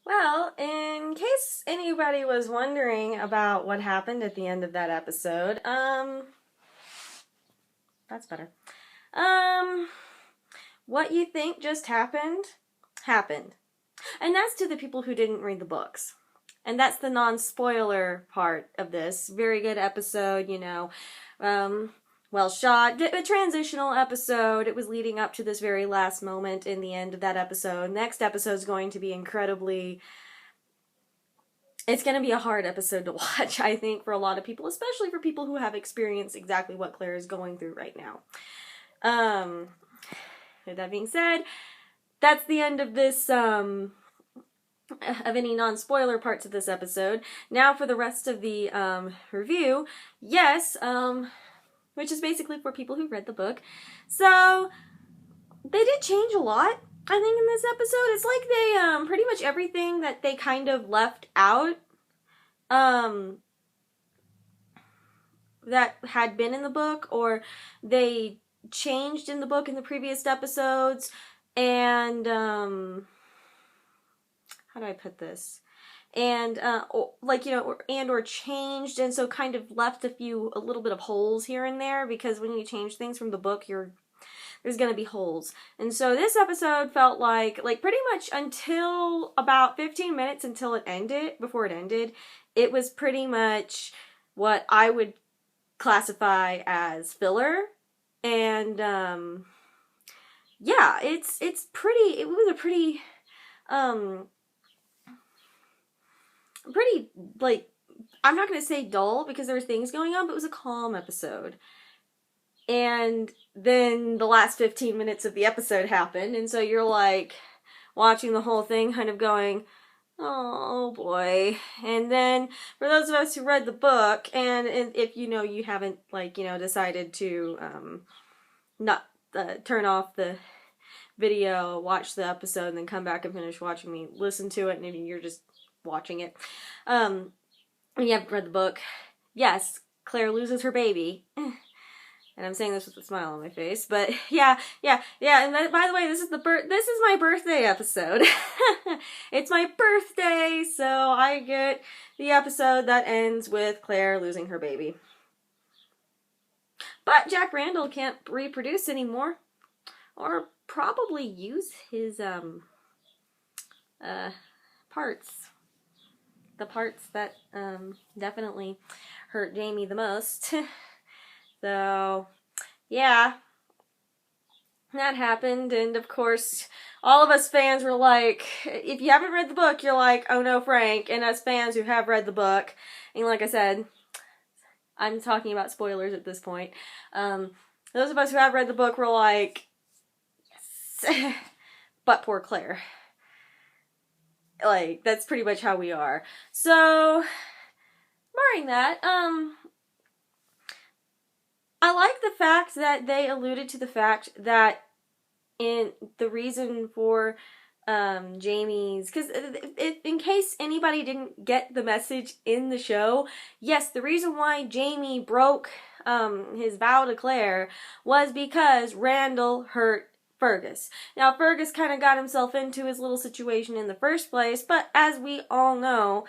Well, in case anybody was wondering about what happened at the end of that episode, that's better. What you think just happened, happened. And that's to the people who didn't read the books. And that's the non-spoiler part of this. Very good episode, well shot. A transitional episode. It was leading up to this very last moment in the end of that episode. Next episode is going to be incredibly... It's going to be a hard episode to watch, I think, for a lot of people, especially for people who have experienced exactly what Claire is going through right now. With that being said, that's the end of this, of any non-spoiler parts of this episode. Now for the rest of the, review. Yes, which is basically for people who read the book. So, they did change a lot, I think, in this episode. It's like they, pretty much everything that they kind of left out, that had been in the book, or they changed in the book in the previous episodes, and, how do I put this? And, or changed, and so kind of left a little bit of holes here and there, because when you change things from the book, there's gonna be holes. And so this episode felt like pretty much until about 15 minutes before it ended, it was pretty much what I would classify as filler. And, yeah, it was a pretty, I'm not going to say dull because there were things going on, but it was a calm episode. And then the last 15 minutes of the episode happened, and so you're watching the whole thing kind of going, oh boy. And then for those of us who read the book, and if you haven't decided to not turn off the video, watch the episode, and then come back and finish watching me listen to it, and maybe you're just watching it, and you haven't read the book, yes, Claire loses her baby. And I'm saying this with a smile on my face, but yeah. And by the way, this is my birthday episode. It's my birthday, so I get the episode that ends with Claire losing her baby. But Jack Randall can't reproduce anymore, or probably use his parts. The parts that definitely hurt Jamie the most. So, yeah, that happened, and of course, all of us fans were like, if you haven't read the book, you're like, oh no, Frank, and us fans who have read the book, and like I said, I'm talking about spoilers at this point, those of us who have read the book were like, yes, but poor Claire. That's pretty much how we are. So, barring that, I like the fact that they alluded to the fact that in the reason for Jamie's, because in case anybody didn't get the message in the show, yes, the reason why Jamie broke his vow to Claire was because Randall hurt Fergus. Now, Fergus kind of got himself into his little situation in the first place, but as we all know,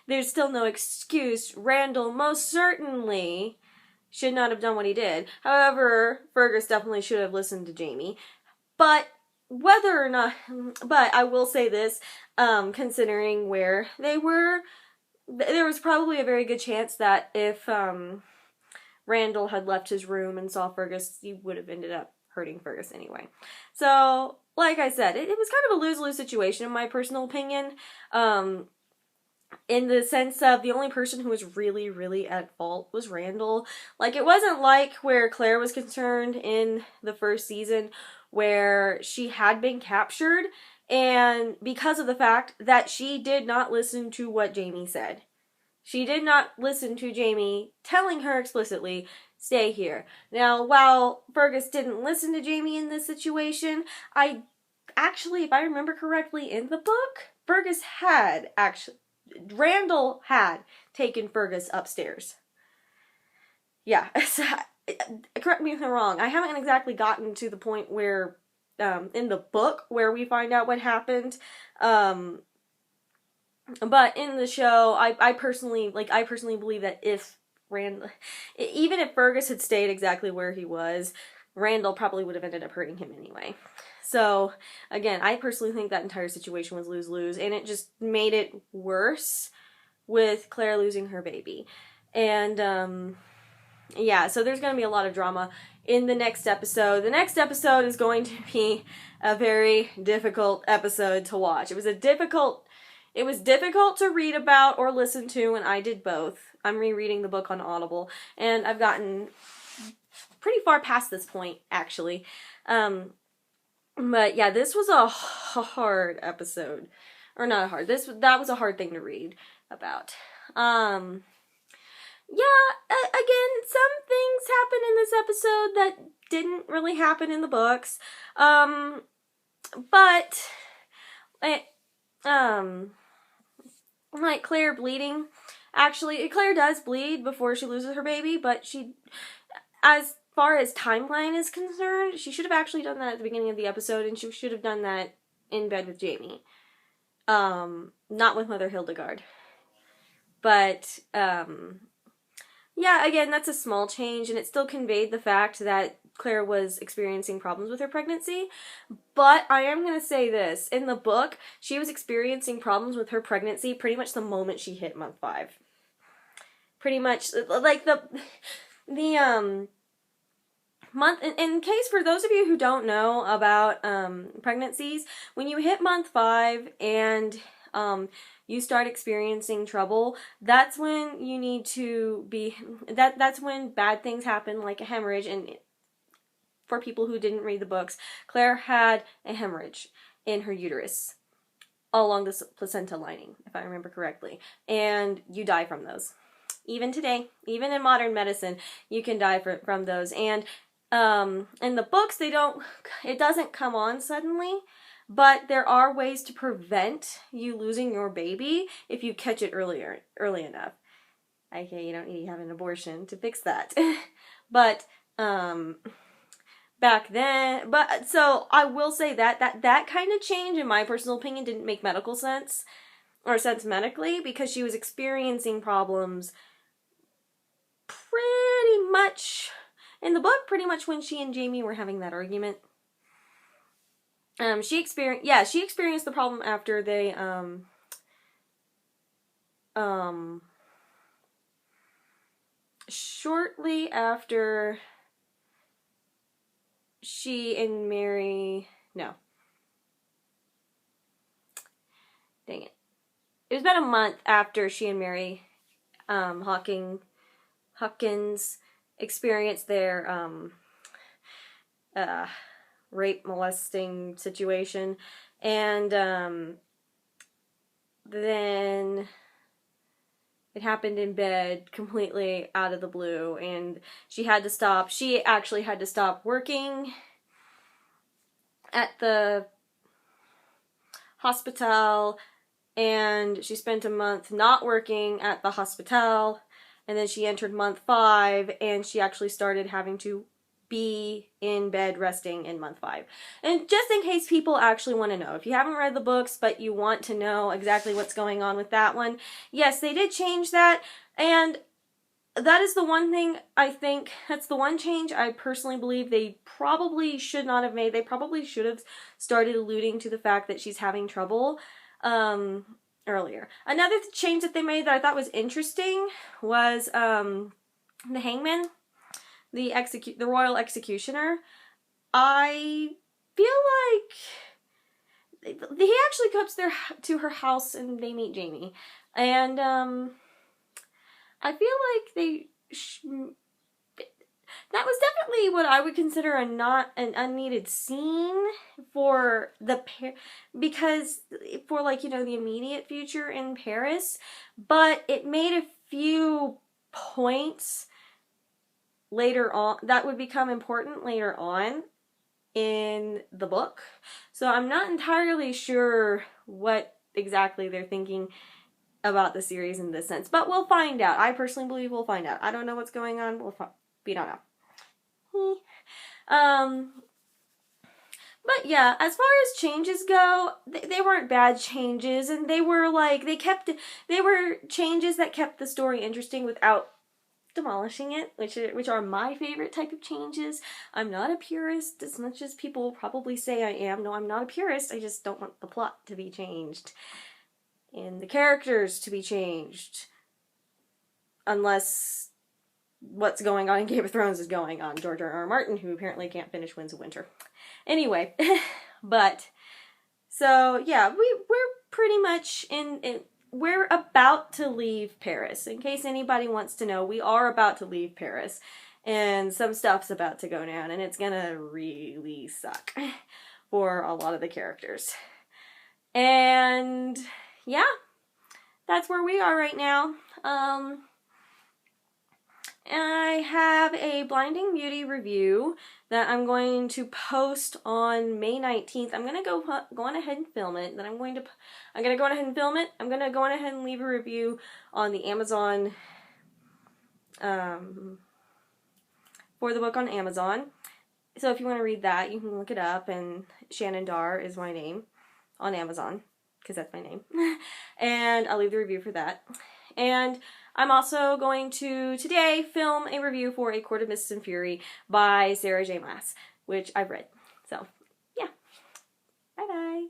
there's still no excuse. Randall most certainly should not have done what he did. However, Fergus definitely should have listened to Jamie. But I will say this, considering where they were, there was probably a very good chance that if Randall had left his room and saw Fergus, he would have ended up hurting Fergus anyway. So, like I said, it was kind of a lose-lose situation in my personal opinion. In the sense of the only person who was really, really at fault was Randall. It wasn't like where Claire was concerned in the first season where she had been captured, and because of the fact that she did not listen to what Jamie said. She did not listen to Jamie telling her explicitly, stay here. Now, while Fergus didn't listen to Jamie in this situation, if I remember correctly in the book, Randall had taken Fergus upstairs. Yeah, correct me if I'm wrong. I haven't exactly gotten to the point where in the book where we find out what happened. But in the show, I personally believe that if even if Fergus had stayed exactly where he was, Randall probably would have ended up hurting him anyway. So, again, I personally think that entire situation was lose-lose, and it just made it worse with Claire losing her baby. And, yeah, so there's going to be a lot of drama in the next episode. The next episode is going to be a very difficult episode to watch. It was difficult to read about or listen to, and I did both. I'm rereading the book on Audible, and I've gotten pretty far past this point, actually. But yeah, this was a hard episode. Or not hard. That was a hard thing to read about. Yeah, again, some things happened in this episode that didn't really happen in the books. But like Claire bleeding. Actually, Claire does bleed before she loses her baby, but as far as timeline is concerned, she should have actually done that at the beginning of the episode, and she should have done that in bed with Jamie. Not with Mother Hildegard. But, yeah, again, that's a small change, and it still conveyed the fact that Claire was experiencing problems with her pregnancy. But I am going to say this. In the book, she was experiencing problems with her pregnancy pretty much the moment she hit month 5. Pretty much, like, the month, in case for those of you who don't know about pregnancies, when you hit month 5 and you start experiencing trouble, that's when you need to be, that's when bad things happen, like a hemorrhage. And for people who didn't read the books, Claire had a hemorrhage in her uterus along the placenta lining, if I remember correctly, and you die from those. Even today, even in modern medicine, you can die from those. And in the books, it doesn't come on suddenly, but there are ways to prevent you losing your baby if you catch it early enough. Okay, you don't need to have an abortion to fix that. But back then, so I will say that kind of change, in my personal opinion, didn't make medical sense, or sense medically, because she was experiencing problems pretty much in the book, pretty much when she and Jamie were having that argument. She experienced the problem after they, shortly after she and Mary, no. Dang it. It was about a month after she and Mary, Hawkins experienced their, rape molesting situation, and then it happened in bed, completely out of the blue, and she actually had to stop working at the hospital, and she spent a month not working at the hospital, and then she entered month 5, and she actually started having to be in bed resting in month 5. And just in case people actually want to know, if you haven't read the books but you want to know exactly what's going on with that one, yes, they did change that, and that is the one thing that's the one change I personally believe they probably should not have made. They probably should have started alluding to the fact that she's having trouble earlier. Another change that they made that I thought was interesting was the hangman, the royal executioner. I feel like he actually comes to her house and they meet Jamie, and I feel like that was definitely what I would consider an unneeded scene for because for, like, you know, the immediate future in Paris, but it made a few points later on that would become important later on in the book. So I'm not entirely sure what exactly they're thinking about the series in this sense, but we'll find out. I personally believe we'll find out. I don't know what's going on. We don't know. But yeah, as far as changes go, they weren't bad changes, and they were like, they were changes that kept the story interesting without demolishing it, which are my favorite type of changes. I'm not a purist as much as people probably say I am. No, I'm not a purist. I just don't want the plot to be changed and the characters to be changed, unless what's going on in Game of Thrones is going on. George R.R. Martin, who apparently can't finish Winds of Winter. Anyway, but so yeah, we're pretty much we're about to leave Paris. In case anybody wants to know, we are about to leave Paris, and some stuff's about to go down, and it's gonna really suck for a lot of the characters. And yeah, that's where we are right now. I have a Blinding Beauty review that I'm going to post on May 19th. I'm going to go on ahead and film it. Then I'm going to go on ahead and film it. I'm going to go on ahead and leave a review on the Amazon, for the book on Amazon. So if you want to read that, you can look it up, and Shannon Dar is my name on Amazon, because that's my name. And I'll leave the review for that. And I'm also going to today film a review for A Court of Mist and Fury by Sarah J. Maas, which I've read. So, yeah. Bye-bye.